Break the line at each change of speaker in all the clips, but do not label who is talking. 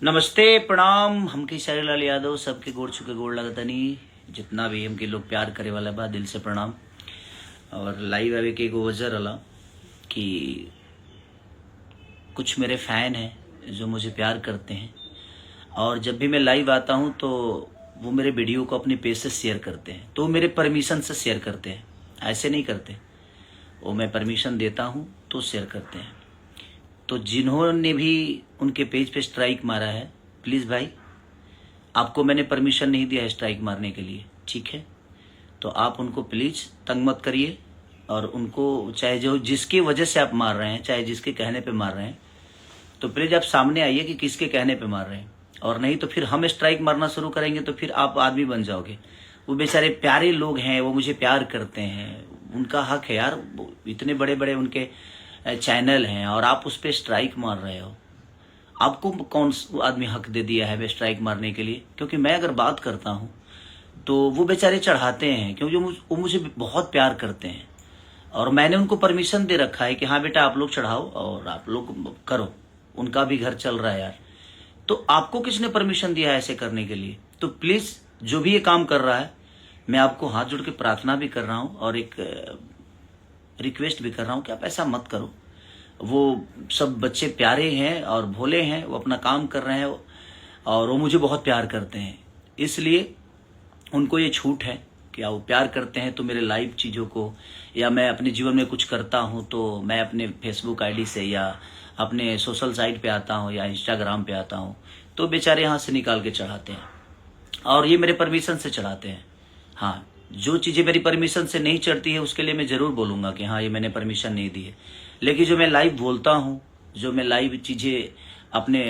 नमस्ते प्रणाम। हमके शरीलाल यादव सबके गोड़ छुके गोड़ लगतनी। जितना भी हमके लोग प्यार करे वाला बा दिल से प्रणाम। और लाइव आवे के एगो वजह रहा कि कुछ मेरे फैन हैं जो मुझे प्यार करते हैं, और जब भी मैं लाइव आता हूं तो वो मेरे वीडियो को अपने पेज से शेयर करते हैं। तो वो मेरे परमिशन से शेयर करते हैं, ऐसे नहीं करते। वो मैं परमिशन देता हूं तो शेयर करते हैं। तो जिन्होंने भी उनके पेज पे स्ट्राइक मारा है, प्लीज़ भाई, आपको मैंने परमिशन नहीं दिया है स्ट्राइक मारने के लिए, ठीक है? तो आप उनको प्लीज़ तंग मत करिए। और उनको चाहे जो जिसकी वजह से आप मार रहे हैं, चाहे जिसके कहने पे मार रहे हैं, तो प्लीज़ आप सामने आइए कि किसके कहने पे मार रहे हैं। और नहीं तो फिर हम स्ट्राइक मारना शुरू करेंगे तो फिर आप आदमी बन जाओगे। वो बेचारे प्यारे लोग हैं, वो मुझे प्यार करते हैं, उनका हक है यार। इतने बड़े बड़े उनके चैनल हैं और आप उस पर स्ट्राइक मार रहे हो। आपको कौन आदमी हक दे दिया है स्ट्राइक मारने के लिए? क्योंकि मैं अगर बात करता हूँ तो वो बेचारे चढ़ाते हैं, क्योंकि वो मुझे बहुत प्यार करते हैं। और मैंने उनको परमिशन दे रखा है कि हाँ बेटा आप लोग चढ़ाओ और आप लोग करो, उनका भी घर चल रहा है यार। तो आपको किसने परमिशन दिया है ऐसे करने के लिए? तो प्लीज जो भी ये काम कर रहा है, मैं आपको हाथ जोड़ के प्रार्थना भी कर रहा हूँ और एक रिक्वेस्ट भी कर रहा हूँ कि आप ऐसा मत करो। वो सब बच्चे प्यारे हैं और भोले हैं, वो अपना काम कर रहे हैं और वो मुझे बहुत प्यार करते हैं। इसलिए उनको ये छूट है कि वो प्यार करते हैं तो मेरे लाइव चीज़ों को, या मैं अपने जीवन में कुछ करता हूँ तो मैं अपने फेसबुक आईडी से या अपने सोशल साइट पे आता हूँ या इंस्टाग्राम पे आता हूँ, तो बेचारे यहाँ से निकाल के चढ़ाते हैं और ये मेरे परमिशन से चढ़ाते हैं। हाँ, जो चीज़ें मेरी परमिशन से नहीं चढ़ती है उसके लिए मैं ज़रूर बोलूँगा कि हाँ ये मैंने परमिशन नहीं दी है। लेकिन जो मैं लाइव बोलता हूँ, जो मैं लाइव चीज़ें अपने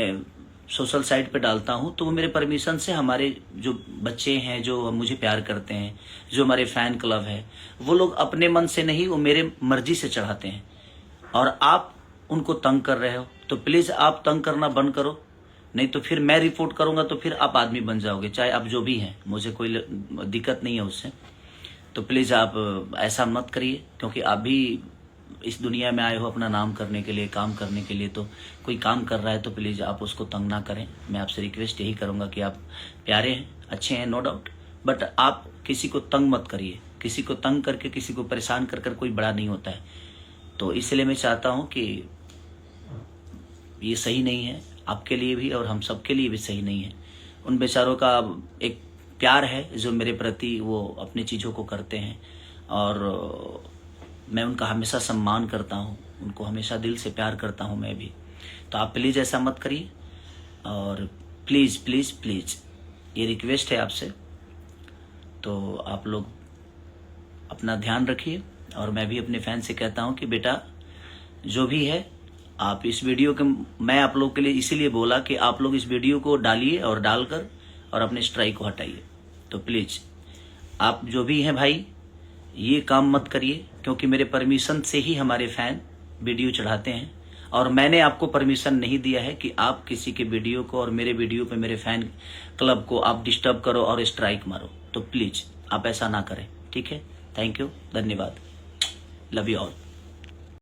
सोशल साइट पे डालता हूँ, तो वो मेरे परमिशन से हमारे जो बच्चे हैं, जो मुझे प्यार करते हैं, जो हमारे फ़ैन क्लब है, वो लोग अपने मन से नहीं, वो मेरे मर्जी से चढ़ाते हैं। और आप उनको तंग कर रहे हो, तो प्लीज़ आप तंग करना बंद करो, नहीं तो फिर मैं रिपोर्ट करूँगा तो फिर आप आदमी बन जाओगे। चाहे आप जो भी हैं, मुझे कोई दिक्कत नहीं है उससे। तो प्लीज़ आप ऐसा मत करिए, क्योंकि आप भी इस दुनिया में आए हो अपना नाम करने के लिए, काम करने के लिए। तो कोई काम कर रहा है तो प्लीज़ आप उसको तंग ना करें। मैं आपसे रिक्वेस्ट यही करूँगा कि आप प्यारे हैं, अच्छे हैं, नो डाउट, बट आप किसी को तंग मत करिए। किसी को तंग करके, किसी को परेशान कर कोई बड़ा नहीं होता है। तो इसलिए मैं चाहता हूँ कि ये सही नहीं है, आपके लिए भी और हम सब के लिए भी सही नहीं है। उन बेचारों का एक प्यार है जो मेरे प्रति वो अपनी चीज़ों को करते हैं, और मैं उनका हमेशा सम्मान करता हूँ, उनको हमेशा दिल से प्यार करता हूँ मैं भी। तो आप प्लीज़ ऐसा मत करिए, और प्लीज़ प्लीज़ प्लीज़ ये रिक्वेस्ट है आपसे। तो आप लोग अपना ध्यान रखिए। और मैं भी अपने फैन से कहता हूँ कि बेटा जो भी है, आप इस वीडियो के, मैं आप लोग के लिए इसीलिए बोला कि आप लोग इस वीडियो को डालिए और डालकर और अपने स्ट्राइक को हटाइए। तो प्लीज़ आप जो भी हैं भाई, ये काम मत करिए, क्योंकि मेरे परमिशन से ही हमारे फैन वीडियो चढ़ाते हैं। और मैंने आपको परमिशन नहीं दिया है कि आप किसी के वीडियो को और मेरे वीडियो पे, मेरे फैन क्लब को आप डिस्टर्ब करो और स्ट्राइक मारो। तो प्लीज़ आप ऐसा ना करें, ठीक है? थैंक यू, धन्यवाद, लव यू ऑल।